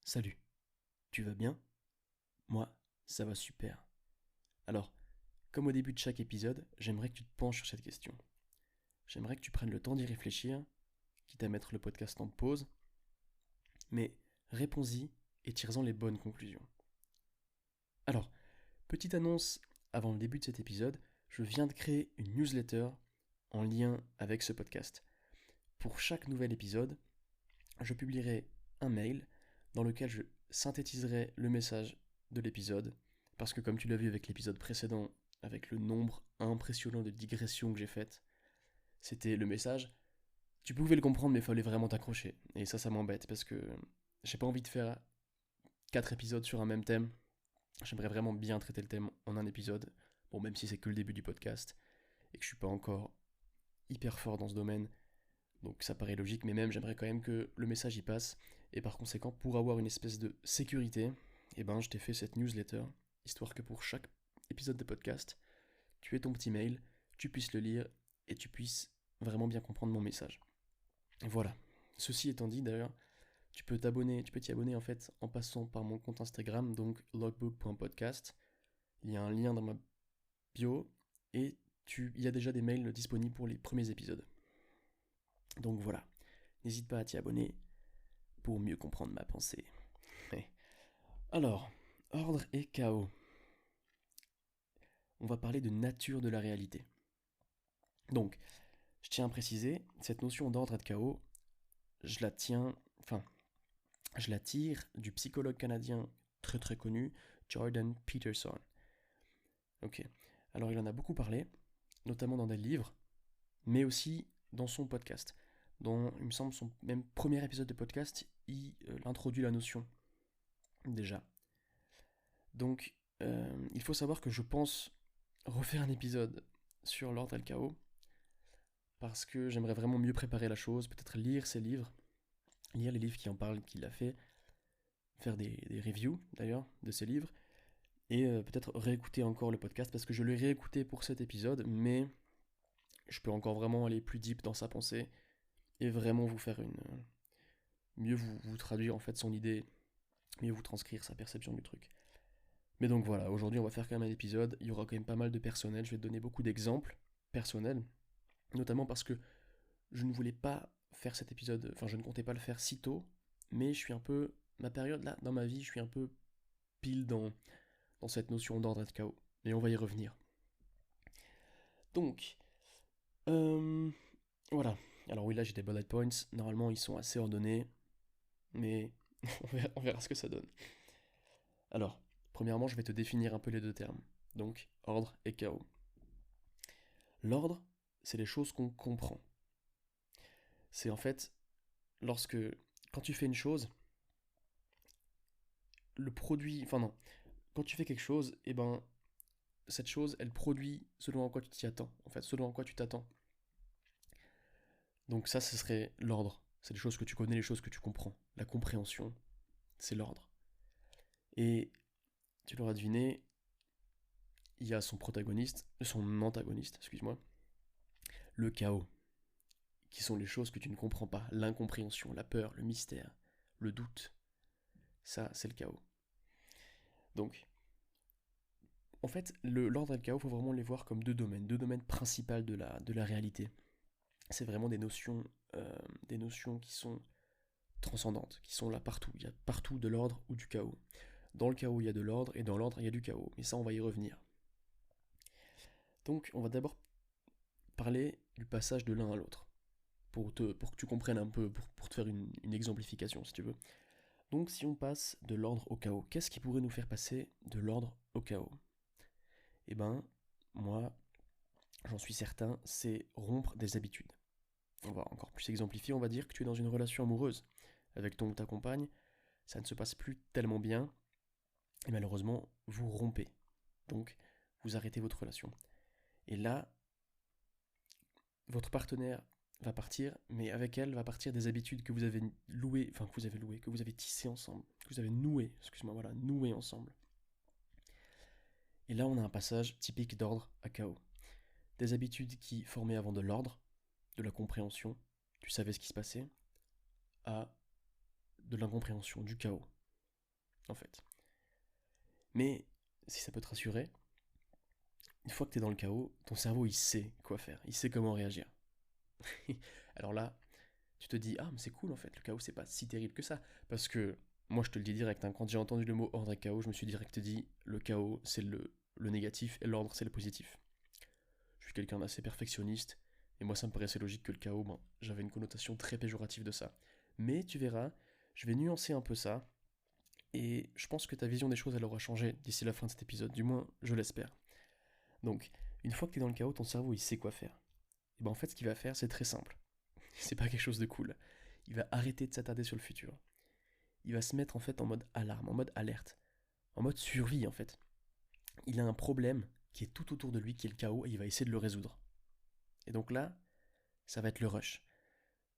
Salut, tu vas bien? Moi, ça va super. Alors, comme au début de chaque épisode, j'aimerais que tu te penches sur cette question. J'aimerais que tu prennes le temps d'y réfléchir, quitte à mettre le podcast en pause, mais réponds-y et tire-en les bonnes conclusions. Alors, petite annonce avant le début de cet épisode, je viens de créer une newsletter en lien avec ce podcast. Pour chaque nouvel épisode, je publierai un mail dans lequel je synthétiserai le message de l'épisode, parce que comme tu l'as vu avec l'épisode précédent, avec le nombre impressionnant de digressions que j'ai faites, c'était le message. Tu pouvais le comprendre, mais il fallait vraiment t'accrocher. Et ça m'embête, parce que j'ai pas envie de faire 4 épisodes sur un même thème. J'aimerais vraiment bien traiter le thème en un épisode. Bon, même si c'est que le début du podcast, et que je suis pas encore hyper fort dans ce domaine, donc ça paraît logique, mais même j'aimerais quand même que le message y passe. Et par conséquent, pour avoir une espèce de sécurité, eh ben, je t'ai fait cette newsletter, histoire que pour chaque épisode de podcast, tu aies ton petit mail, tu puisses le lire et tu puisses vraiment bien comprendre mon message. Voilà. Ceci étant dit, d'ailleurs, tu peux t'y abonner en fait en passant par mon compte Instagram, donc logbook.podcast. Il y a un lien dans ma bio et il y a déjà des mails disponibles pour les premiers épisodes. Donc voilà, n'hésite pas à t'y abonner pour mieux comprendre ma pensée. Alors, ordre et chaos. On va parler de nature de la réalité. Donc, je tiens à préciser, cette notion d'ordre et de chaos, je la tiens, enfin, je la tire du psychologue canadien très très connu, Jordan Peterson. Ok. Alors il en a beaucoup parlé, notamment dans des livres, mais aussi dans son podcast. Dans, il me semble, son même premier épisode de podcast, il introduit la notion, déjà. Donc, il faut savoir que je pense refaire un épisode sur l'ordre et le chaos, parce que j'aimerais vraiment mieux préparer la chose, peut-être lire ses livres, lire les livres qui en parlent, qu'il a fait, faire des reviews d'ailleurs de ses livres, et peut-être réécouter encore le podcast, parce que je l'ai réécouté pour cet épisode, mais je peux encore vraiment aller plus deep dans sa pensée, et vraiment vous faire mieux vous traduire en fait son idée, mieux vous transcrire sa perception du truc. Mais donc voilà, aujourd'hui on va faire quand même un épisode, il y aura quand même pas mal de personnel, je vais te donner beaucoup d'exemples personnels, notamment parce que je ne voulais pas faire cet épisode, enfin je ne comptais pas le faire si tôt, mais je suis un peu, ma période là, dans ma vie, je suis un peu pile dans cette notion d'ordre et de chaos. Et on va y revenir. Donc, euh, voilà. Alors oui, là j'ai des bullet points, normalement ils sont assez ordonnés, mais on verra ce que ça donne. Alors, premièrement, je vais te définir un peu les deux termes. Donc, ordre et chaos. L'ordre, c'est les choses qu'on comprend. C'est en fait, lorsque, quand tu fais une chose, le produit, enfin non, quand tu fais quelque chose, et ben, cette chose, elle produit selon à quoi tu t'y attends, en fait, selon à quoi tu t'attends. Donc ça, ce serait l'ordre. C'est les choses que tu connais, les choses que tu comprends. La compréhension, c'est l'ordre. Et tu l'auras deviné, il y a son antagoniste, excuse-moi, le chaos, qui sont les choses que tu ne comprends pas, l'incompréhension, la peur, le mystère, le doute. Ça, c'est le chaos. Donc, en fait, l'ordre et le chaos, il faut vraiment les voir comme deux domaines principaux de la réalité. C'est vraiment des notions qui sont transcendantes, qui sont là partout. Il y a partout de l'ordre ou du chaos. Dans le chaos, il y a de l'ordre, et dans l'ordre, il y a du chaos. Mais ça, on va y revenir. Donc, on va d'abord parler du passage de l'un à l'autre, pour que tu comprennes un peu, pour te faire une exemplification, si tu veux. Donc, si on passe de l'ordre au chaos, qu'est-ce qui pourrait nous faire passer de l'ordre au chaos? Eh ben, moi, j'en suis certain, c'est rompre des habitudes. On va encore plus exemplifier, on va dire que tu es dans une relation amoureuse avec ton ou ta compagne, ça ne se passe plus tellement bien, et malheureusement, vous rompez. Donc, vous arrêtez votre relation. Et là, votre partenaire va partir, mais avec elle va partir des habitudes que vous avez louées, enfin que vous avez louées, que vous avez tissées ensemble, que vous avez nouées, excuse-moi, voilà, nouées ensemble. Et là, on a un passage typique d'ordre à chaos. Des habitudes qui formaient avant de l'ordre, de la compréhension, tu savais ce qui se passait, à de l'incompréhension, du chaos. en fait. Mais si ça peut te rassurer, une fois que tu es dans le chaos, ton cerveau il sait quoi faire, il sait comment réagir. Alors là, tu te dis ah mais c'est cool en fait, le chaos c'est pas si terrible que ça, parce que moi je te le dis direct, hein, quand j'ai entendu le mot ordre et chaos, je me suis direct dit le chaos c'est le négatif et l'ordre c'est le positif. Je suis quelqu'un d'assez perfectionniste, et moi ça me paraissait logique que le chaos, ben, j'avais une connotation très péjorative de ça. Mais tu verras, je vais nuancer un peu ça, et je pense que ta vision des choses elle aura changé d'ici la fin de cet épisode, du moins je l'espère. Donc, une fois que tu es dans le chaos, ton cerveau il sait quoi faire. Et ben en fait ce qu'il va faire c'est très simple. C'est pas quelque chose de cool. Il va arrêter de s'attarder sur le futur. Il va se mettre en fait en mode alarme, en mode alerte, en mode survie en fait. Il a un problème qui est tout autour de lui, qui est le chaos, et il va essayer de le résoudre. Et donc là, ça va être le rush.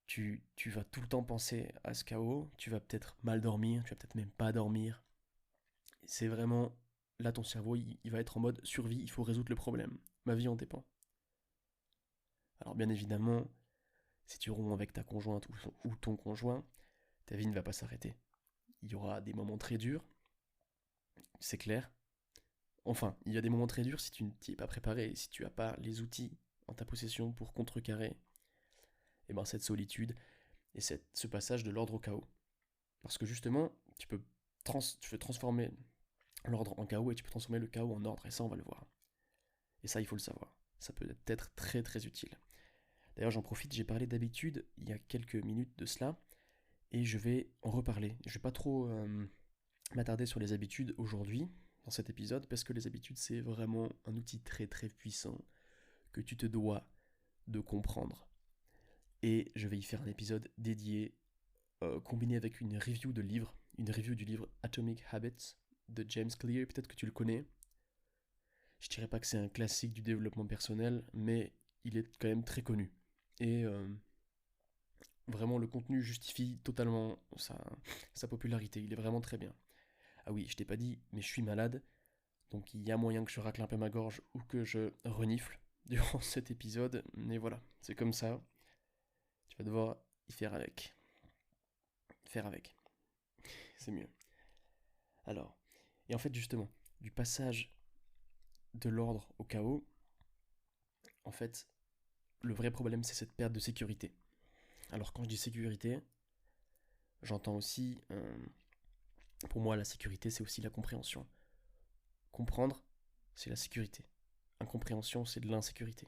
Tu vas tout le temps penser à ce chaos, tu vas peut-être mal dormir, tu vas peut-être même pas dormir. C'est vraiment, là ton cerveau, il va être en mode survie, il faut résoudre le problème. Ma vie en dépend. Alors bien évidemment, si tu romps avec ta conjointe ou ton conjoint, ta vie ne va pas s'arrêter. Il y aura des moments très durs, c'est clair. Enfin, il y a des moments très durs si tu t'y es pas préparé, si tu n'as pas les outils en ta possession pour contrecarrer et ben, cette solitude et ce passage de l'ordre au chaos. Parce que justement, tu peux transformer l'ordre en chaos et tu peux transformer le chaos en ordre, et ça on va le voir. Et ça il faut le savoir. Ça peut être très très utile. D'ailleurs j'en profite, j'ai parlé d'habitude il y a quelques minutes de cela, et je vais en reparler. Je vais pas trop m'attarder sur les habitudes aujourd'hui, dans cet épisode, parce que les habitudes c'est vraiment un outil très très puissant que tu te dois de comprendre. Et je vais y faire un épisode dédié, combiné avec une review de livre, une review du livre Atomic Habits de James Clear, peut-être que tu le connais. Je dirais pas que c'est un classique du développement personnel, mais il est quand même très connu. Et vraiment, le contenu justifie totalement sa popularité. Il est vraiment très bien. Ah oui, je t'ai pas dit, mais je suis malade, donc il y a moyen que je racle un peu ma gorge ou que je renifle durant cet épisode. Mais voilà, c'est comme ça. Tu vas devoir y faire avec. Faire avec. C'est mieux. Alors, et en fait, justement, du passage de l'ordre au chaos, en fait, le vrai problème, c'est cette perte de sécurité. Alors, quand je dis sécurité, j'entends aussi, pour moi, la sécurité, c'est aussi la compréhension. Comprendre, c'est la sécurité. Incompréhension, c'est de l'insécurité.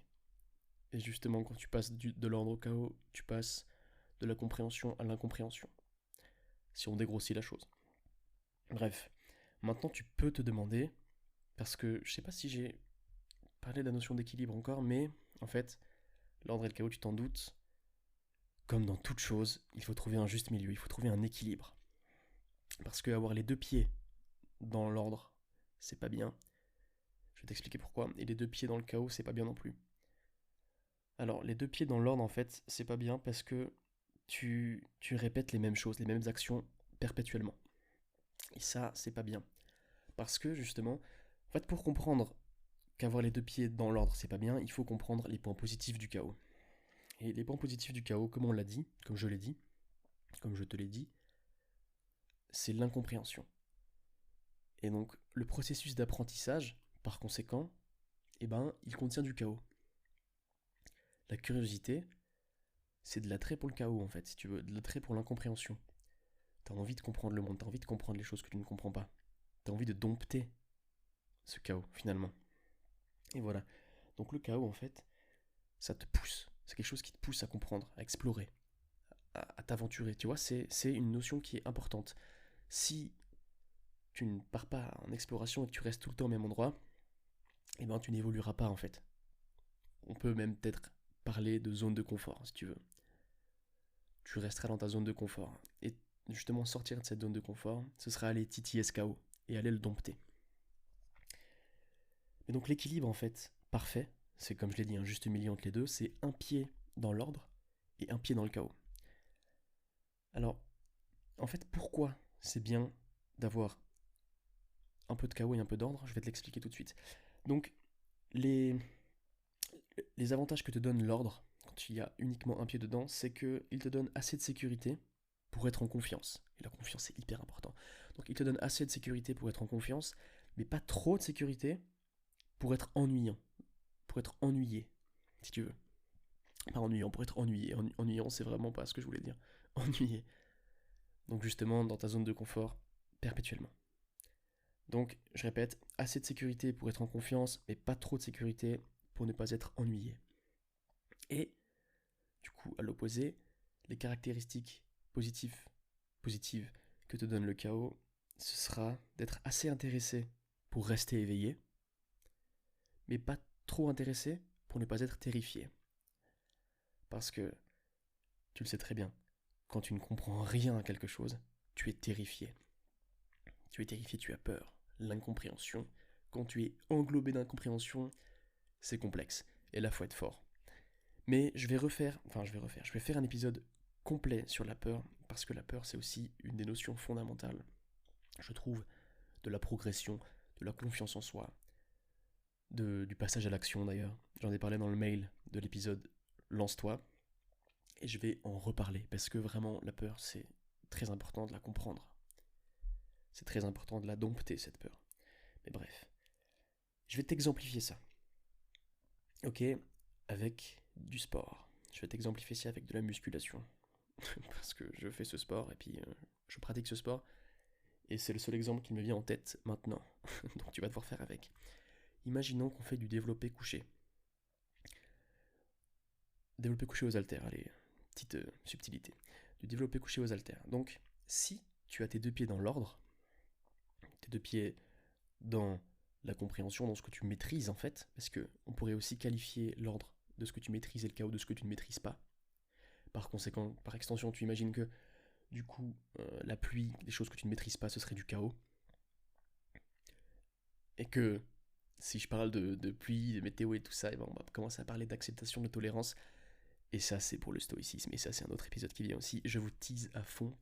Et justement, quand tu passes de l'ordre au chaos, tu passes de la compréhension à l'incompréhension. Si on dégrossit la chose. Bref, maintenant tu peux te demander, parce que je sais pas si j'ai parlé de la notion d'équilibre encore, mais en fait, l'ordre et le chaos, tu t'en doutes, comme dans toute chose, il faut trouver un juste milieu, il faut trouver un équilibre. Parce que avoir les deux pieds dans l'ordre, c'est pas bien. Je vais t'expliquer pourquoi. Et les deux pieds dans le chaos, c'est pas bien non plus. Alors, les deux pieds dans l'ordre, en fait, c'est pas bien parce que tu répètes les mêmes choses, les mêmes actions perpétuellement. Et ça, c'est pas bien. Parce que, justement, en fait, pour comprendre qu'avoir les deux pieds dans l'ordre, c'est pas bien, il faut comprendre les points positifs du chaos. Et les points positifs du chaos, comme on l'a dit, comme je l'ai dit, comme je te l'ai dit, c'est l'incompréhension. Et donc, le processus d'apprentissage, par conséquent, eh ben, il contient du chaos. La curiosité, c'est de l'attrait pour le chaos, en fait, si tu veux, de l'attrait pour l'incompréhension. T'as envie de comprendre le monde, t'as envie de comprendre les choses que tu ne comprends pas. T'as envie de dompter ce chaos, finalement. Et voilà. Donc le chaos, en fait, ça te pousse. C'est quelque chose qui te pousse à comprendre, à explorer, à t'aventurer. Tu vois, c'est une notion qui est importante. Si tu ne pars pas en exploration et que tu restes tout le temps au même endroit, eh ben tu n'évolueras pas en fait. On peut même peut-être parler de zone de confort, si tu veux. Tu resteras dans ta zone de confort. Et justement, sortir de cette zone de confort, ce sera aller titiller ce chaos et aller le dompter. Et donc l'équilibre en fait, parfait, c'est comme je l'ai dit, un juste milieu entre les deux, c'est un pied dans l'ordre et un pied dans le chaos. Alors, en fait, pourquoi c'est bien d'avoir un peu de chaos et un peu d'ordre? Je vais te l'expliquer tout de suite. Donc, les, les avantages que te donne l'ordre, quand il y a uniquement un pied dedans, c'est qu'il te donne assez de sécurité pour être en confiance. Et la confiance, c'est hyper important. Donc il te donne assez de sécurité pour être en confiance, mais pas trop de sécurité pour être ennuyant. Pour être ennuyé, si tu veux. Pas ennuyant, pour être ennuyé. Ennuyant, c'est vraiment pas ce que je voulais dire. Ennuyé. Donc justement, dans ta zone de confort, perpétuellement. Donc, je répète, assez de sécurité pour être en confiance, mais pas trop de sécurité pour ne pas être ennuyé. Et, du coup, à l'opposé, les caractéristiques positives que te donne le chaos, ce sera d'être assez intéressé pour rester éveillé, mais pas trop intéressé pour ne pas être terrifié. Parce que, tu le sais très bien, quand tu ne comprends rien à quelque chose, tu es terrifié. Tu es terrifié, tu as peur. L'incompréhension, quand tu es englobé d'incompréhension, c'est complexe. Et là, faut être fort. Mais je vais faire un épisode complet sur la peur, parce que la peur, c'est aussi une des notions fondamentales, je trouve, de la progression, de la confiance en soi, du passage à l'action d'ailleurs. J'en ai parlé dans le mail de l'épisode Lance-toi, et je vais en reparler, parce que vraiment, la peur, c'est très important de la comprendre. C'est très important de la dompter, cette peur. Mais bref, je vais t'exemplifier ça. Ok, avec du sport. Je vais t'exemplifier ça avec de la musculation. Parce que je fais ce sport et puis je pratique ce sport. Et c'est le seul exemple qui me vient en tête maintenant. Donc tu vas devoir faire avec. Imaginons qu'on fait du développé couché. Développé couché aux haltères, allez, petite subtilité. Du développé couché aux haltères. Donc si tu as tes deux pieds dans l'ordre, tes deux pieds dans la compréhension, dans ce que tu maîtrises en fait, parce que on pourrait aussi qualifier l'ordre de ce que tu maîtrises et le chaos de ce que tu ne maîtrises pas. Par conséquent, par extension, tu imagines que du coup, la pluie, des choses que tu ne maîtrises pas, ce serait du chaos. Et que si je parle de pluie, de météo et tout ça, et ben on va commencer à parler d'acceptation, de tolérance. Et ça, c'est pour le stoïcisme. Et ça, c'est un autre épisode qui vient aussi. Je vous tease à fond.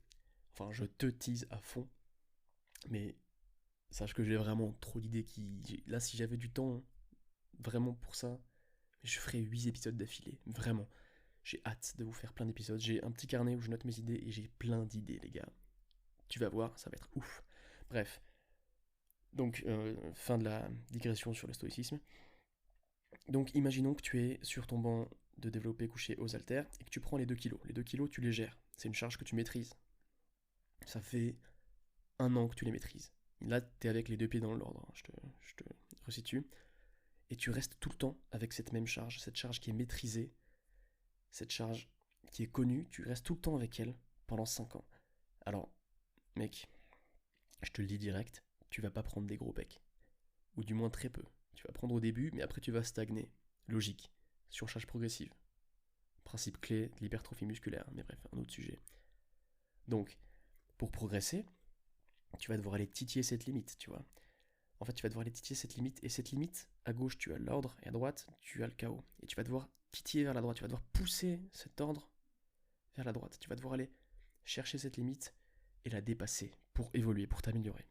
Enfin, je te tease à fond. Mais sache que j'ai vraiment trop d'idées qui... Là, si j'avais du temps, vraiment pour ça, je ferais 8 épisodes d'affilée. Vraiment. J'ai hâte de vous faire plein d'épisodes. J'ai un petit carnet où je note mes idées et j'ai plein d'idées, les gars. Tu vas voir, ça va être ouf. Bref. Donc, fin de la digression sur le stoïcisme. Donc, imaginons que tu es sur ton banc de développé couché aux haltères et que tu prends les 2 kilos. Les 2 kilos, tu les gères. C'est une charge que tu maîtrises. Ça fait 1 an que tu les maîtrises. Là, tu es avec les deux pieds dans l'ordre. Je te resitue. Et tu restes tout le temps avec cette même charge, cette charge qui est maîtrisée, cette charge qui est connue, tu restes tout le temps avec elle pendant 5 ans. Alors, mec, je te le dis direct, tu vas pas prendre des gros pecs. Ou du moins très peu. Tu vas prendre au début, mais après tu vas stagner. Logique. Surcharge progressive. Principe clé de l'hypertrophie musculaire, mais bref, un autre sujet. Donc, pour progresser, tu vas devoir aller titiller cette limite, tu vois. En fait, tu vas devoir aller titiller cette limite, et cette limite, à gauche, tu as l'ordre, et à droite, tu as le chaos. Et tu vas devoir titiller vers la droite, tu vas devoir pousser cet ordre vers la droite. Tu vas devoir aller chercher cette limite et la dépasser pour évoluer, pour t'améliorer.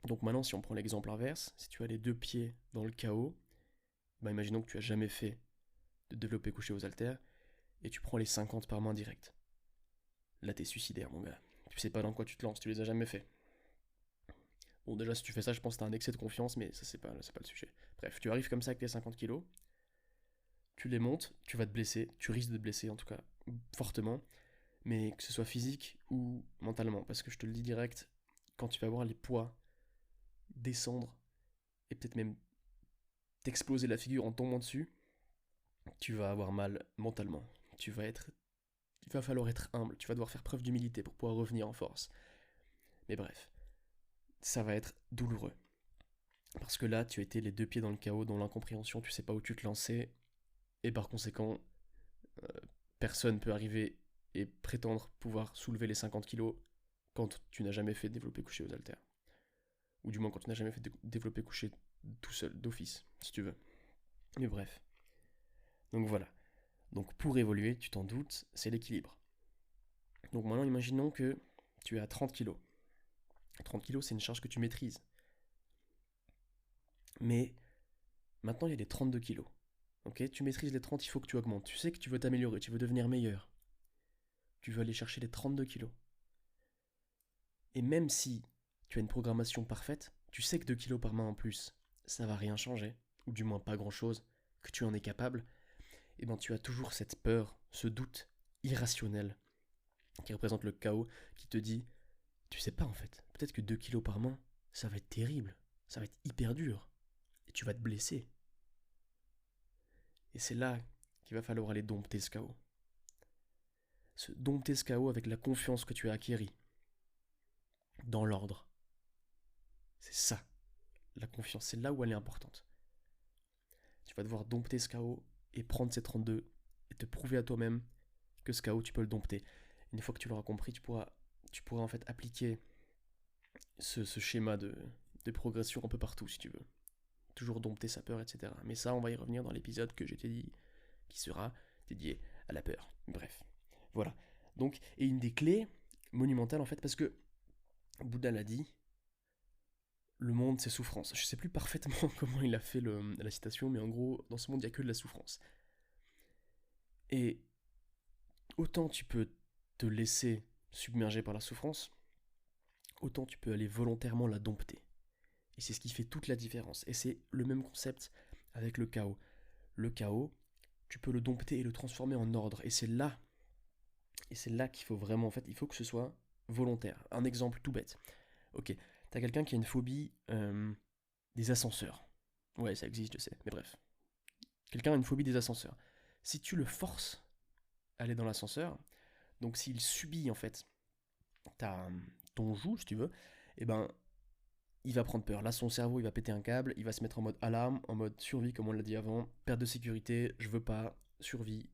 Donc maintenant, si on prend l'exemple inverse, si tu as les deux pieds dans le chaos, bah imaginons que tu as jamais fait de développé couché aux haltères, et tu prends les 50 par main directe. Là, t'es suicidaire, mon gars. Tu sais pas dans quoi tu te lances, tu les as jamais fait. Bon, déjà, si tu fais ça, je pense que t'as un excès de confiance, mais ça, c'est pas le sujet. Bref, tu arrives comme ça avec tes 50 kilos, tu les montes, tu vas te blesser, tu risques de te blesser en tout cas, fortement, mais que ce soit physique ou mentalement, parce que je te le dis direct, quand tu vas voir les poids descendre, et peut-être même t'exploser la figure en tombant dessus, tu vas avoir mal mentalement. Il va falloir être humble, tu vas devoir faire preuve d'humilité pour pouvoir revenir en force. Mais bref, ça va être douloureux. Parce que là, tu étais les deux pieds dans le chaos, dans l'incompréhension, tu sais pas où tu te lançais, et par conséquent, euh, personne peut arriver et prétendre pouvoir soulever les 50 kilos quand tu n'as jamais fait développer couché aux haltères. Ou du moins quand tu n'as jamais fait développer couché tout seul, d'office, si tu veux. Mais bref. Donc voilà. Donc pour évoluer, tu t'en doutes, c'est l'équilibre. Donc maintenant, imaginons que tu es à 30 kilos. 30 kilos, c'est une charge que tu maîtrises. Mais maintenant, il y a les 32 kilos. Ok, tu maîtrises les 30, il faut que tu augmentes. Tu sais que tu veux t'améliorer, tu veux devenir meilleur. tu veux aller chercher les 32 kilos. Et même si tu as une programmation parfaite, tu sais que 2 kilos par main en plus, ça va rien changer, ou du moins pas grand chose, que tu en es capable, et ben tu as toujours cette peur, ce doute irrationnel qui représente le chaos, qui te dit, tu sais pas en fait, peut-être que 2 kilos par main, ça va être terrible, ça va être hyper dur, et tu vas te blesser. Et c'est là qu'il va falloir aller dompter ce chaos. Dompter ce chaos avec la confiance que tu as acquérie, dans l'ordre. C'est ça, la confiance, c'est là où elle est importante. Tu vas devoir dompter ce chaos et prendre ces 32 et te prouver à toi-même que ce chaos, tu peux le dompter. Une fois que tu l'auras compris, tu pourras en fait appliquer ce schéma de progression un peu partout si tu veux. Toujours dompter sa peur, etc. Mais ça, on va y revenir dans l'épisode que j'ai dit, qui sera dédié à la peur. Bref, voilà. Donc, et une des clés monumentales en fait, parce que Bouddha l'a dit, le monde c'est souffrance. Je sais plus parfaitement comment il a fait la citation, mais en gros, dans ce monde, il n'y a que de la souffrance. Et autant tu peux te laisser submerger par la souffrance, autant tu peux aller volontairement la dompter. Et c'est ce qui fait toute la différence. Et c'est le même concept avec le chaos. Le chaos, tu peux le dompter et le transformer en ordre. Et c'est là qu'il faut vraiment, en fait, il faut que ce soit volontaire. Un exemple tout bête. Ok, t'as quelqu'un qui a une phobie des ascenseurs. Ouais, ça existe, je sais, mais bref. Quelqu'un a une phobie des ascenseurs. Si tu le forces à aller dans l'ascenseur, donc s'il subit en fait ta, ton joug, si tu veux, et ben il va prendre peur. Là, son cerveau, il va péter un câble, il va se mettre en mode alarme, en mode survie, comme on l'a dit avant, perte de sécurité, je veux pas, survie.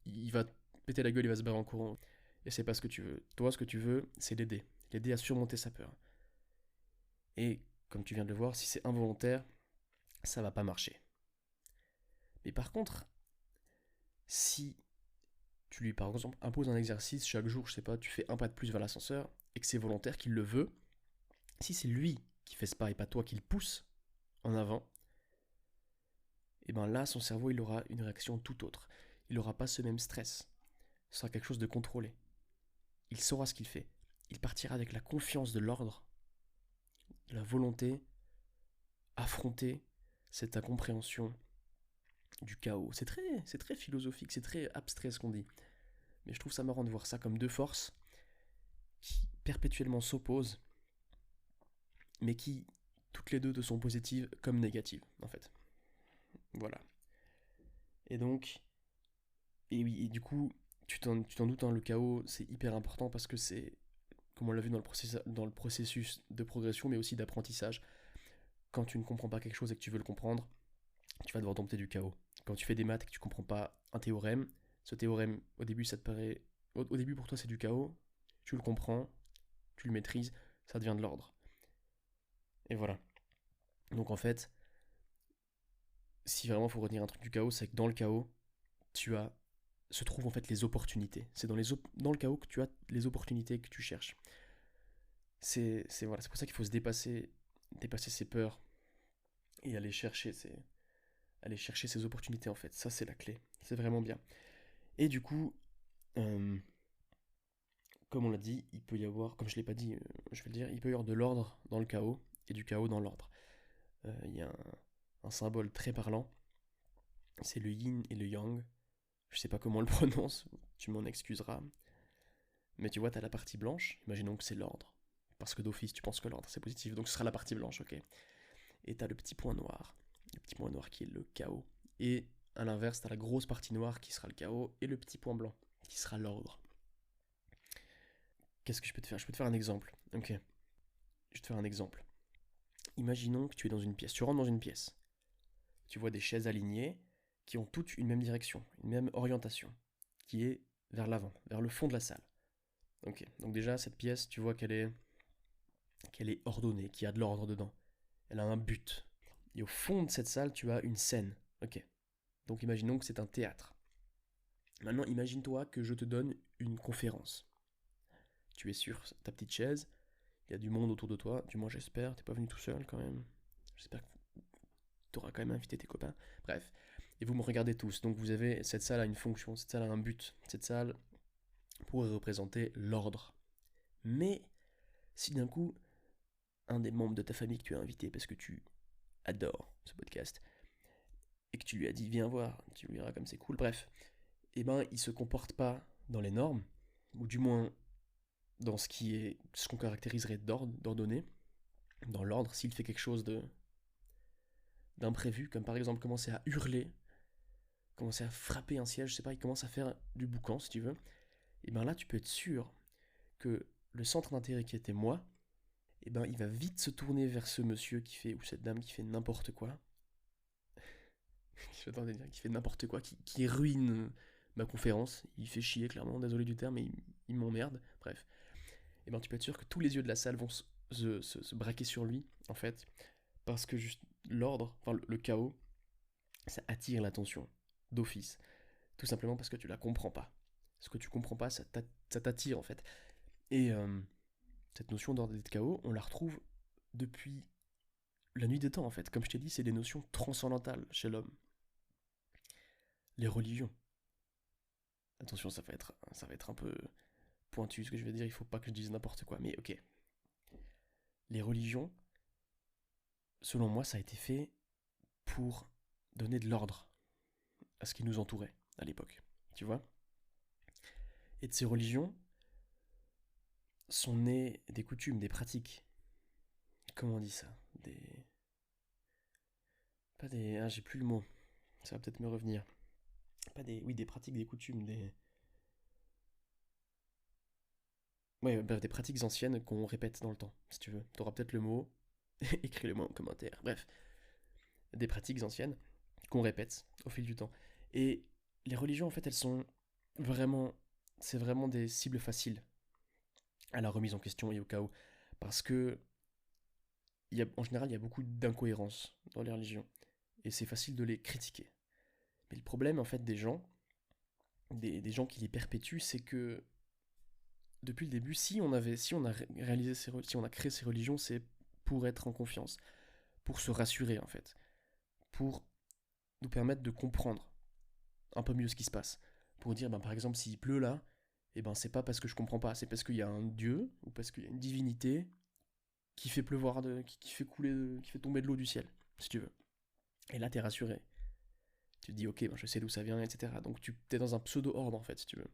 Il va péter la gueule, il va se barrer en courant. Et c'est pas ce que tu veux. Toi, ce que tu veux, c'est l'aider. L'aider à surmonter sa peur. Et comme tu viens de le voir, si c'est involontaire, ça va pas marcher. Mais par contre, si tu lui, par exemple, imposes un exercice chaque jour, je sais pas, tu fais un pas de plus vers l'ascenseur, et que c'est volontaire, qu'il le veut, si c'est lui qui fait ce pas et pas toi qui le pousse en avant, et ben là, son cerveau, il aura une réaction tout autre. Il n'aura pas ce même stress. Ce sera quelque chose de contrôlé. Il saura ce qu'il fait. Il partira avec la confiance de l'ordre, la volonté, affronter cette incompréhension du chaos. C'est très philosophique, c'est très abstrait ce qu'on dit. Mais je trouve ça marrant de voir ça comme deux forces qui perpétuellement s'opposent, mais qui, toutes les deux, te sont positives comme négatives, en fait. Voilà. Et donc, et oui, et du coup, tu t'en doutes, hein, le chaos, c'est hyper important parce que c'est, comme on l'a vu dans le processus de progression, mais aussi d'apprentissage. Quand tu ne comprends pas quelque chose et que tu veux le comprendre, tu vas devoir dompter du chaos. Quand tu fais des maths et que tu ne comprends pas un théorème, ce théorème, au début, ça te paraît. Au début, pour toi, c'est du chaos. Tu le comprends, tu le maîtrises, ça devient de l'ordre. Et voilà. Donc en fait, si vraiment il faut retenir un truc du chaos, c'est que dans le chaos, tu as se trouvent en fait les opportunités. C'est dans le chaos que tu as les opportunités que tu cherches. Voilà, c'est pour ça qu'il faut se dépasser ses peurs et aller chercher ses opportunités en fait. Ça c'est la clé. C'est vraiment bien. Et du coup, euh, comme on l'a dit, il peut y avoir, comme je l'ai pas dit, je vais le dire, il peut y avoir de l'ordre dans le chaos et du chaos dans l'ordre. Il y a un symbole très parlant, c'est le yin et le yang. Je sais pas comment on le prononce, tu m'en excuseras. Mais tu vois, t'as la partie blanche, imaginons que c'est l'ordre. Parce que d'office, tu penses que l'ordre c'est positif, donc ce sera la partie blanche, ok. Et t'as le petit point noir. Le petit point noir qui est le chaos. Et à l'inverse, t'as la grosse partie noire qui sera le chaos, et le petit point blanc qui sera l'ordre. Qu'est-ce que je peux te faire? Je peux te faire un exemple. Ok. Je vais te faire un exemple. Imaginons que tu es dans une pièce. Tu rentres dans une pièce. Tu vois des chaises alignées qui ont toutes une même direction, une même orientation, qui est vers l'avant, vers le fond de la salle. Ok. Donc déjà, cette pièce, tu vois qu'elle est ordonnée, qu'il y a de l'ordre dedans. Elle a un but. Et au fond de cette salle, tu as une scène. Ok. Donc imaginons que c'est un théâtre. Maintenant, imagine-toi que je te donne une conférence. Tu es sur ta petite chaise, il y a du monde autour de toi, du moins j'espère, t'es pas venu tout seul quand même. J'espère que tu auras quand même invité tes copains. Bref. Et vous me regardez tous. Donc vous avez, cette salle a une fonction, cette salle a un but. Cette salle, pourrait représenter l'ordre. Mais si d'un coup, un des membres de ta famille que tu as invité parce que tu adores ce podcast, et que tu lui as dit viens voir, tu verras comme c'est cool, bref, eh ben il se comporte pas dans les normes, ou du moins dans ce qu'on caractériserait d'ordonné, dans l'ordre, s'il fait quelque chose d'imprévu, comme par exemple commencer à hurler, commencer à frapper un siège, je sais pas, il commence à faire du boucan si tu veux, et ben là tu peux être sûr que le centre d'intérêt qui était moi, et ben il va vite se tourner vers ce monsieur qui fait, ou cette dame qui fait n'importe quoi, qui fait n'importe quoi, qui ruine ma conférence, il fait chier clairement, désolé du terme, mais il m'emmerde, bref. Et ben tu peux être sûr que tous les yeux de la salle vont se braquer sur lui, en fait, parce que juste l'ordre, enfin le chaos, ça attire l'attention d'office. Tout simplement parce que tu la comprends pas. Ce que tu comprends pas, ça t'attire en fait. Et cette notion d'ordre et de chaos, on la retrouve depuis la nuit des temps en fait. Comme je t'ai dit, c'est des notions transcendantales chez l'homme. Les religions. Attention, ça va être un peu pointu ce que je vais dire, il faut pas que je dise n'importe quoi, mais ok. Les religions, selon moi, ça a été fait pour donner de l'ordre à ce qui nous entourait à l'époque. Tu vois? Et de ces religions sont nées des coutumes, des pratiques. Comment on dit ça? Des. Pas des. Ah, j'ai plus le mot. Ça va peut-être me revenir. Pas des. Oui, des pratiques, des coutumes, des. Ouais, bref, des pratiques anciennes qu'on répète dans le temps, si tu veux. T'auras peut-être le mot. Écris-le-moi en commentaire. Bref. Des pratiques anciennes qu'on répète au fil du temps. Et les religions, en fait, elles sont vraiment. C'est vraiment des cibles faciles à la remise en question et au chaos. Parce que, en général, il y a beaucoup d'incohérences dans les religions. Et c'est facile de les critiquer. Mais le problème, en fait, des gens qui les perpétuent, c'est que depuis le début, si on a si on a créé ces religions, c'est pour être en confiance, pour se rassurer, en fait, pour nous permettre de comprendre un peu mieux ce qui se passe. Pour dire, ben, par exemple, s'il pleut là, et ben, c'est pas parce que je comprends pas, c'est parce qu'il y a un dieu, ou parce qu'il y a une divinité qui fait pleuvoir, qui fait couler, qui fait tomber de l'eau du ciel, si tu veux. Et là, t'es rassuré. Tu te dis, ok, ben, je sais d'où ça vient, etc. Donc tu es dans un pseudo-ordre, en fait, si tu veux.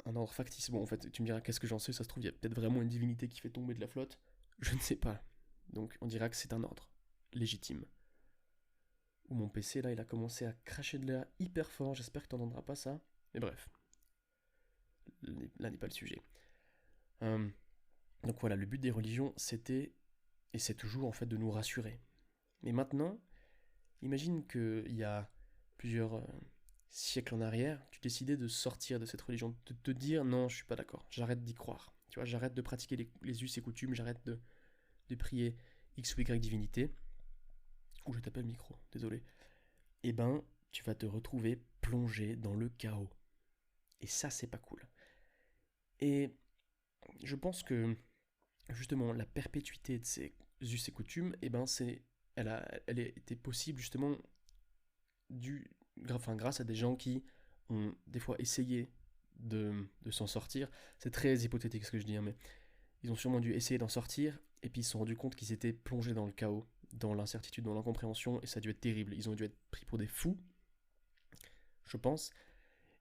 Un ordre factice. Bon, en fait, tu me diras, qu'est-ce que j'en sais? Ça se trouve, il y a peut-être vraiment une divinité qui fait tomber de la flotte. Je ne sais pas. Donc, on dira que c'est un ordre légitime. Ou mon PC, là, il a commencé à cracher de l'air hyper fort. J'espère que tu n'entendras pas ça. Mais bref, là n'est pas le sujet. Euh, donc voilà, le but des religions, c'était, et c'est toujours en fait, de nous rassurer. Mais maintenant, imagine qu'il y a plusieurs siècles en arrière, tu décidais de sortir de cette religion, de te dire non, je suis pas d'accord, j'arrête d'y croire. Tu vois, j'arrête de pratiquer les us et coutumes, j'arrête de prier X ou Y divinité. Ou je t'appelle le micro, désolé. Eh ben, tu vas te retrouver plongé dans le chaos. Et ça, c'est pas cool. Et je pense que justement la perpétuité de ces us et coutumes, eh ben elle a été possible justement grâce à des gens qui ont des fois essayé de s'en sortir. C'est très hypothétique ce que je dis, hein, mais ils ont sûrement dû essayer d'en sortir et puis ils se sont rendus compte qu'ils étaient plongés dans le chaos, dans l'incertitude, dans l'incompréhension et ça a dû être terrible. Ils ont dû être pris pour des fous, je pense.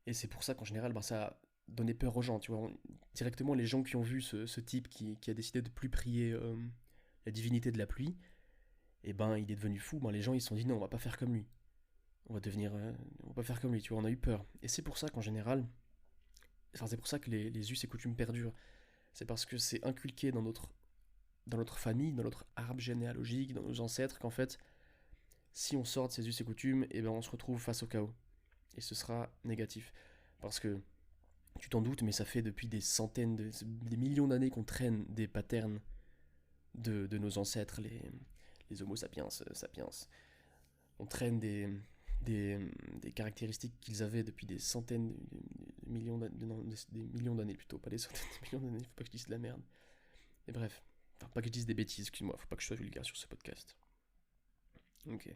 Et c'est pour ça qu'en général, ben, ça a donné peur aux gens. Tu vois, directement, les gens qui ont vu ce type qui a décidé de plus prier la divinité de la pluie, et ben il est devenu fou. Ben, les gens ils se sont dit non, on va pas faire comme lui. On va pas faire comme lui. Tu vois, on a eu peur. Et c'est pour ça qu'en général, enfin c'est pour ça que les us et coutumes perdurent. C'est parce que c'est inculqué dans notre famille, dans notre arbre généalogique, dans nos ancêtres, qu'en fait, si on sort de ces us et coutumes, et ben on se retrouve face au chaos. Et ce sera négatif. Parce que tu t'en doutes, mais ça fait depuis des centaines, des millions d'années qu'on traîne des patterns de nos ancêtres, les Homo sapiens. On traîne des caractéristiques qu'ils avaient depuis des centaines de millions d'années, non, des millions d'années plutôt, pas des centaines de millions d'années, faut pas que je dise de la merde. Et bref, enfin pas que je dise des bêtises, excuse-moi, faut pas que je sois vulgaire sur ce podcast. Ok,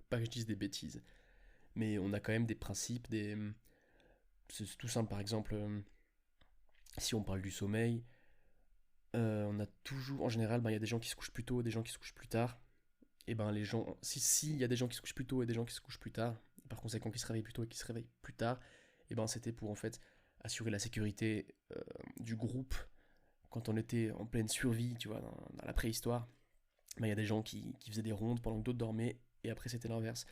pas que je dise des bêtises. Mais on a quand même des principes, C'est tout simple, par exemple, si on parle du sommeil, on a toujours, en général, ben, il y a des gens qui se couchent plus tôt et des gens qui se couchent plus tard. Et ben les gens, si il y a des gens qui se couchent plus tôt et des gens qui se couchent plus tard, par conséquent qui se réveillent plus tôt et qui se réveillent plus tard, et ben c'était pour en fait assurer la sécurité du groupe quand on était en pleine survie, tu vois, dans la préhistoire. Ben, il y a des gens qui faisaient des rondes pendant que d'autres dormaient, et après c'était l'inverse.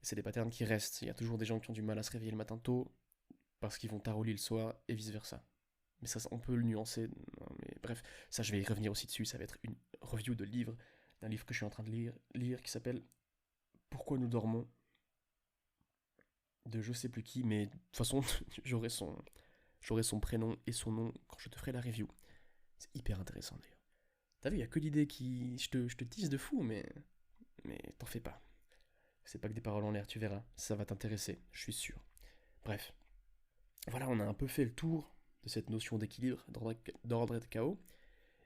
Et c'est des patterns qui restent. Il y a toujours des gens qui ont du mal à se réveiller le matin tôt parce qu'ils vont tard au lit le soir et vice versa. Mais ça, on peut le nuancer. Mais bref, ça, je vais y revenir aussi dessus. Ça va être une review de livre, d'un livre que je suis en train de lire qui s'appelle Pourquoi nous dormons, de je sais plus qui, mais de toute façon, j'aurai son prénom et son nom quand je te ferai la review. C'est hyper intéressant d'ailleurs. T'as vu, il y a que l'idée qui. Je te tease de fou, mais t'en fais pas. C'est pas que des paroles en l'air, tu verras. Ça va t'intéresser, je suis sûr. Bref, voilà, on a un peu fait le tour de cette notion d'équilibre, d'ordre et de chaos.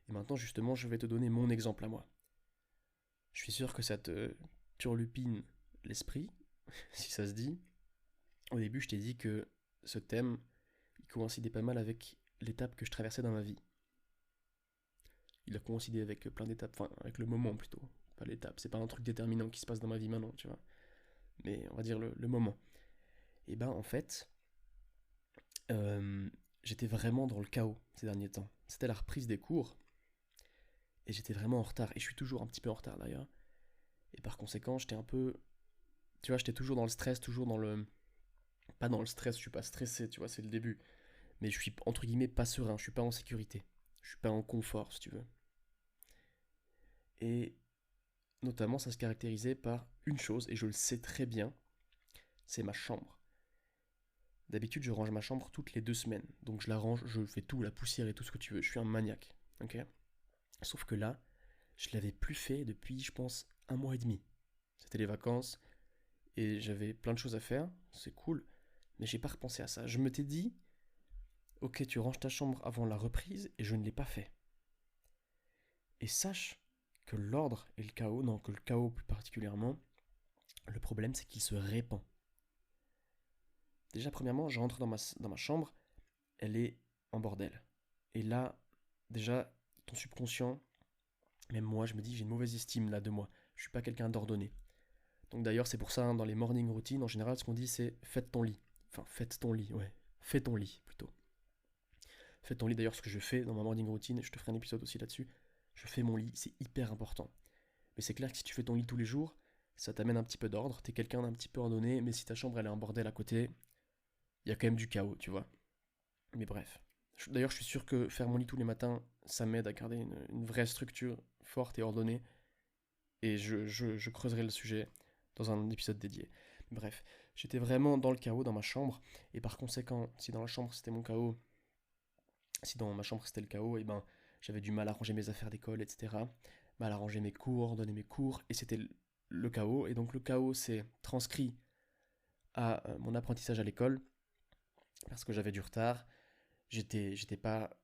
Et maintenant, justement, je vais te donner mon exemple à moi. Je suis sûr que ça te turlupine l'esprit, si ça se dit. Au début, je t'ai dit que ce thème, il coïncidait pas mal avec l'étape que je traversais dans ma vie. Il a coïncidé avec plein d'étapes, enfin, avec le moment plutôt, pas l'étape. C'est pas un truc déterminant qui se passe dans ma vie maintenant, tu vois. Mais on va dire le moment. Et ben, en fait, euh, j'étais vraiment dans le chaos ces derniers temps. C'était la reprise des cours, et j'étais vraiment en retard. Et je suis toujours un petit peu en retard d'ailleurs. Et par conséquent, j'étais un peu. Tu vois, j'étais toujours dans le stress, toujours dans le. Pas dans le stress, je suis pas stressé, tu vois, c'est le début. Mais je suis entre guillemets pas serein, je suis pas en sécurité. Je suis pas en confort, si tu veux. Et notamment, ça se caractérisait par une chose, et je le sais très bien, c'est ma chambre. D'habitude, je range ma chambre toutes les 2 semaines. Donc je la range, je fais tout, la poussière et tout ce que tu veux. Je suis un maniaque. Ok. Sauf que là, je l'avais plus fait depuis, je pense, un mois et demi. C'était les vacances et j'avais plein de choses à faire. C'est cool. Mais j'ai pas repensé à ça. Je me t'ai dit, ok, tu ranges ta chambre avant la reprise et je ne l'ai pas fait. Et sache que l'ordre et le chaos, non, que le chaos plus particulièrement, le problème c'est qu'il se répand. Déjà, premièrement, je rentre dans ma chambre, elle est en bordel. Et là, déjà, ton subconscient, même moi, je me dis, j'ai une mauvaise estime là de moi. Je suis pas quelqu'un d'ordonné. Donc d'ailleurs, c'est pour ça, hein, dans les morning routines, en général, ce qu'on dit, c'est faites ton lit. Enfin, faites ton lit, ouais. Fais ton lit, plutôt. Fais ton lit, d'ailleurs, ce que je fais dans ma morning routine, je te ferai un épisode aussi là-dessus. Je fais mon lit, c'est hyper important. Mais c'est clair que si tu fais ton lit tous les jours, ça t'amène un petit peu d'ordre. T'es quelqu'un d'un petit peu ordonné, mais si ta chambre elle est en bordel à côté, il y a quand même du chaos, tu vois. Mais bref. D'ailleurs, je suis sûr que faire mon lit tous les matins, ça m'aide à garder une vraie structure forte et ordonnée. Et je creuserai le sujet dans un épisode dédié. Bref, j'étais vraiment dans le chaos dans ma chambre. Et par conséquent, si dans la chambre c'était mon chaos, si dans ma chambre c'était le chaos, et ben j'avais du mal à ranger mes affaires d'école, etc. Mal à ranger mes cours, ordonner mes cours, et c'était le chaos. Et donc le chaos s'est transcrit à mon apprentissage à l'école, parce que j'avais du retard. J'étais pas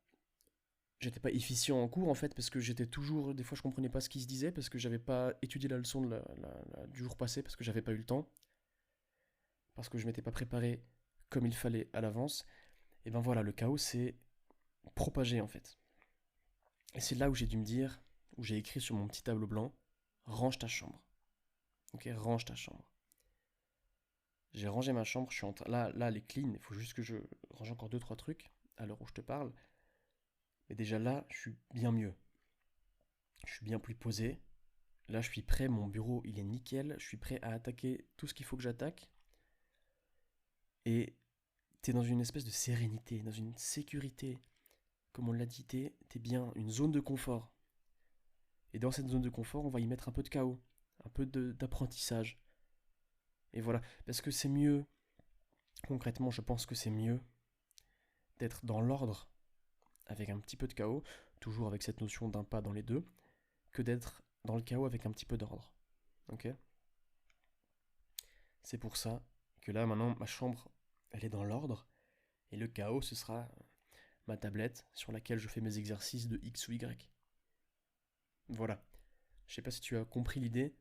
efficient en cours en fait parce que j'étais toujours des fois je comprenais pas ce qui se disait parce que j'avais pas étudié la leçon du jour passé parce que j'avais pas eu le temps parce que je m'étais pas préparé comme il fallait à l'avance. Et ben voilà, le chaos s'est propagé en fait. Et c'est là où j'ai dû me dire, où j'ai écrit sur mon petit tableau blanc, range ta chambre. Ok, range ta chambre. J'ai rangé ma chambre, je suis là elle est clean, il faut juste que je range encore deux trois trucs à l'heure où je te parle. Mais déjà là, je suis bien mieux. Je suis bien plus posé. Là, je suis prêt, mon bureau, il est nickel. Je suis prêt à attaquer tout ce qu'il faut que j'attaque. Et t'es dans une espèce de sérénité, dans une sécurité. Comme on l'a dit, t'es bien, une zone de confort. Et dans cette zone de confort, on va y mettre un peu de chaos, un peu d'apprentissage. Et voilà, parce que c'est mieux, concrètement, je pense que c'est mieux d'être dans l'ordre avec un petit peu de chaos, toujours avec cette notion d'un pas dans les deux, que d'être dans le chaos avec un petit peu d'ordre. Ok. C'est pour ça que là, maintenant, ma chambre, elle est dans l'ordre. Et le chaos, ce sera ma tablette sur laquelle je fais mes exercices de X ou Y. Voilà. Je sais pas si tu as compris l'idée.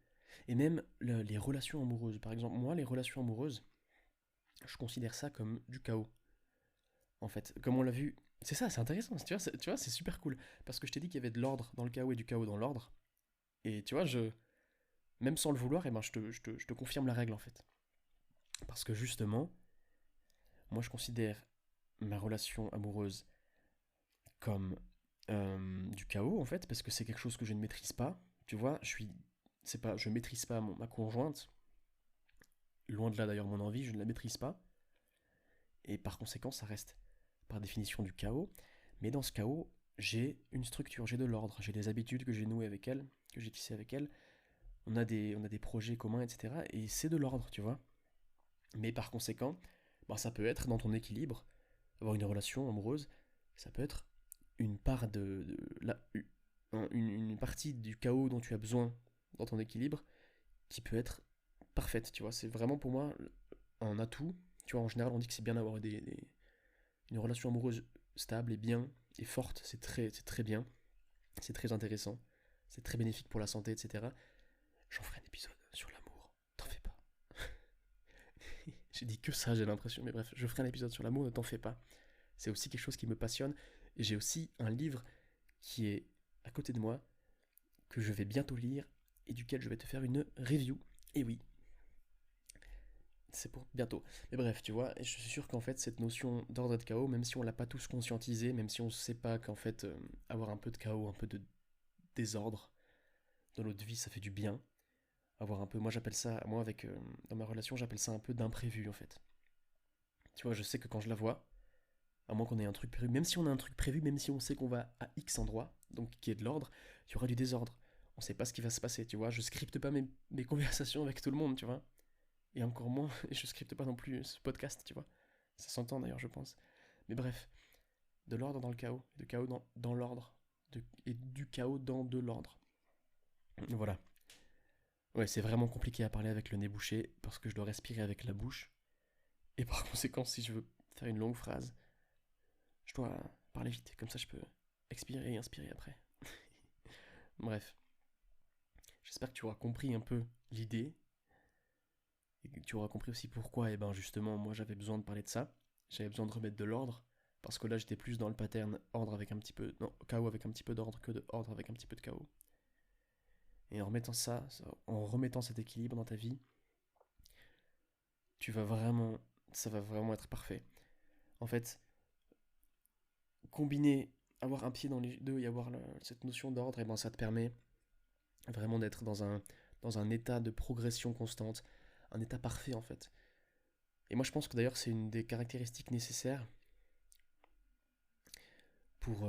Et même les relations amoureuses. Par exemple, moi, les relations amoureuses, je considère ça comme du chaos. en fait. Comme on l'a vu, c'est ça, c'est intéressant, tu vois, c'est super cool. Parce que je t'ai dit qu'il y avait de l'ordre dans le chaos et du chaos dans l'ordre. Et tu vois, même sans le vouloir, eh ben, je te confirme la règle en fait. Parce que justement, moi je considère ma relation amoureuse comme du chaos en fait, parce que c'est quelque chose que je ne maîtrise pas. Tu vois, c'est pas, je maîtrise pas ma conjointe, loin de là d'ailleurs mon envie, je ne la maîtrise pas, et par conséquent ça reste par définition du chaos. Mais dans ce chaos, j'ai une structure, j'ai de l'ordre, j'ai des habitudes que j'ai nouées avec elle, que j'ai tissées avec elle. On a des projets communs, etc. Et c'est de l'ordre, tu vois. Mais par conséquent, bah, ça peut être dans ton équilibre, avoir une relation amoureuse, ça peut être une part une partie du chaos dont tu as besoin dans ton équilibre qui peut être parfaite, tu vois. C'est vraiment pour moi un atout. Tu vois, en général, on dit que c'est bien d'avoir une relation amoureuse stable et bien et forte. C'est très bien, c'est très intéressant, c'est très bénéfique pour la santé, etc. J'en ferai un épisode sur l'amour, t'en fais pas. J'ai dit que ça, j'ai l'impression, mais bref, je ferai un épisode sur l'amour, ne t'en fais pas. C'est aussi quelque chose qui me passionne. Et j'ai aussi un livre qui est à côté de moi, que je vais bientôt lire et duquel je vais te faire une review. Et oui, c'est pour bientôt. Mais bref, tu vois, et je suis sûr qu'en fait, cette notion d'ordre et de chaos, même si on l'a pas tous conscientisé, même si on ne sait pas qu'en fait, avoir un peu de chaos, un peu de désordre dans notre vie, ça fait du bien. Avoir un peu, moi j'appelle ça, moi avec, dans ma relation, j'appelle ça un peu d'imprévu en fait. Tu vois, je sais que quand je la vois, à moins qu'on ait un truc prévu, même si on a un truc prévu, même si on sait qu'on va à X endroit, donc qui est de l'ordre, il y aura du désordre. On sait pas ce qui va se passer, tu vois. Je scripte pas mes conversations avec tout le monde, tu vois. Et encore moins, je scripte pas non plus ce podcast, tu vois. Ça s'entend d'ailleurs, je pense. Mais bref, de l'ordre dans le chaos, de chaos dans l'ordre, et du chaos dans de l'ordre. Voilà. Ouais, c'est vraiment compliqué à parler avec le nez bouché, parce que je dois respirer avec la bouche. Et par conséquent, si je veux faire une longue phrase, je dois parler vite, comme ça je peux expirer et inspirer après. Bref, j'espère que tu auras compris un peu l'idée, et que tu auras compris aussi pourquoi, et ben justement, moi j'avais besoin de parler de ça, j'avais besoin de remettre de l'ordre, parce que là j'étais plus dans le pattern ordre avec un petit peu, non, chaos avec un petit peu d'ordre que de ordre avec un petit peu de chaos. Et en remettant en remettant cet équilibre dans ta vie, tu vas vraiment, ça va vraiment être parfait. En fait, combiner, avoir un pied dans les deux et avoir cette notion d'ordre, et ben ça te permet vraiment d'être dans un état de progression constante, un état parfait en fait. Et moi je pense que d'ailleurs c'est une des caractéristiques nécessaires pour...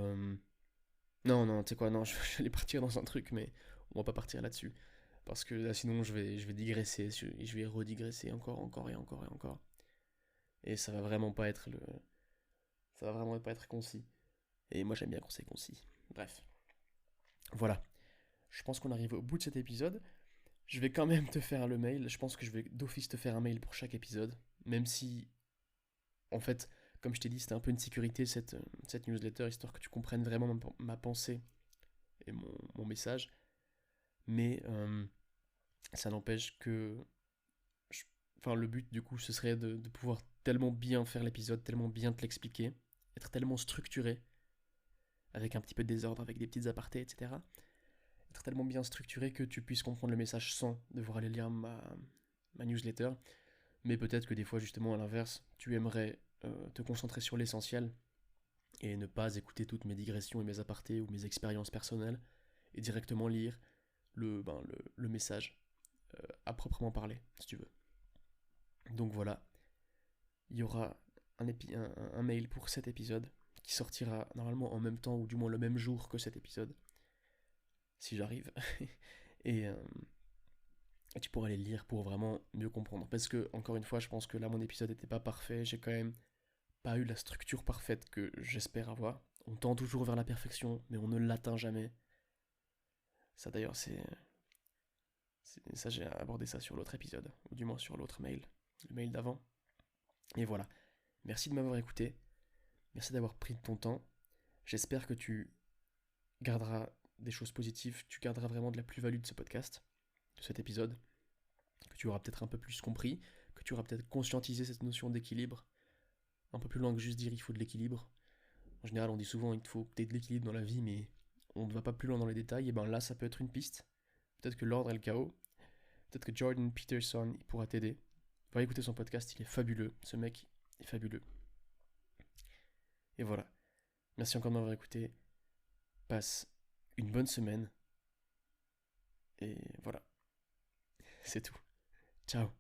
Non, non, tu sais quoi, non, je vais partir dans un truc, mais on va pas partir là-dessus. Parce que là sinon je vais digresser, je vais redigresser encore, encore et encore et encore. Et ça va vraiment pas être le... Ça va vraiment pas être concis. Et moi j'aime bien quand c'est concis. Bref. Voilà. Je pense qu'on arrive au bout de cet épisode. Je vais quand même te faire le mail. Je pense que je vais d'office te faire un mail pour chaque épisode. Même si, en fait, comme je t'ai dit, c'était un peu une sécurité cette newsletter, histoire que tu comprennes vraiment ma pensée et mon message. Mais ça n'empêche que. je- Enfin, le but, du coup, ce serait de pouvoir tellement bien faire l'épisode, tellement bien te l'expliquer, être tellement structuré, avec un petit peu de désordre, avec des petites apartés, etc. Être tellement bien structuré que tu puisses comprendre le message sans devoir aller lire ma newsletter. Mais peut-être que des fois, justement, à l'inverse, tu aimerais te concentrer sur l'essentiel et ne pas écouter toutes mes digressions et mes apartés ou mes expériences personnelles et directement lire le message à proprement parler, si tu veux. Donc voilà, il y aura un mail pour cet épisode qui sortira normalement en même temps ou du moins le même jour que cet épisode, si j'arrive. et, euh, et tu pourras les lire pour vraiment mieux comprendre. Parce que, encore une fois, je pense que là, mon épisode n'était pas parfait. J'ai quand même pas eu la structure parfaite que j'espère avoir. On tend toujours vers la perfection, mais on ne l'atteint jamais. Ça d'ailleurs, ça j'ai abordé ça sur l'autre épisode, ou du moins sur l'autre mail, le mail d'avant. Et voilà. Merci de m'avoir écouté. Merci d'avoir pris ton temps. J'espère que tu garderas des choses positives, tu garderas vraiment de la plus-value de ce podcast, de cet épisode, que tu auras peut-être un peu plus compris, que tu auras peut-être conscientisé cette notion d'équilibre, un peu plus loin que juste dire il faut de l'équilibre. En général, on dit souvent il faut que tu aies de l'équilibre dans la vie, mais on ne va pas plus loin dans les détails. Et ben là, ça peut être une piste. Peut-être que l'ordre est le chaos. Peut-être que Jordan Peterson il pourra t'aider. Va écouter son podcast, il est fabuleux. Ce mec est fabuleux. Et voilà. Merci encore de m'avoir écouté. Passe une bonne semaine. Et voilà. C'est tout. Ciao.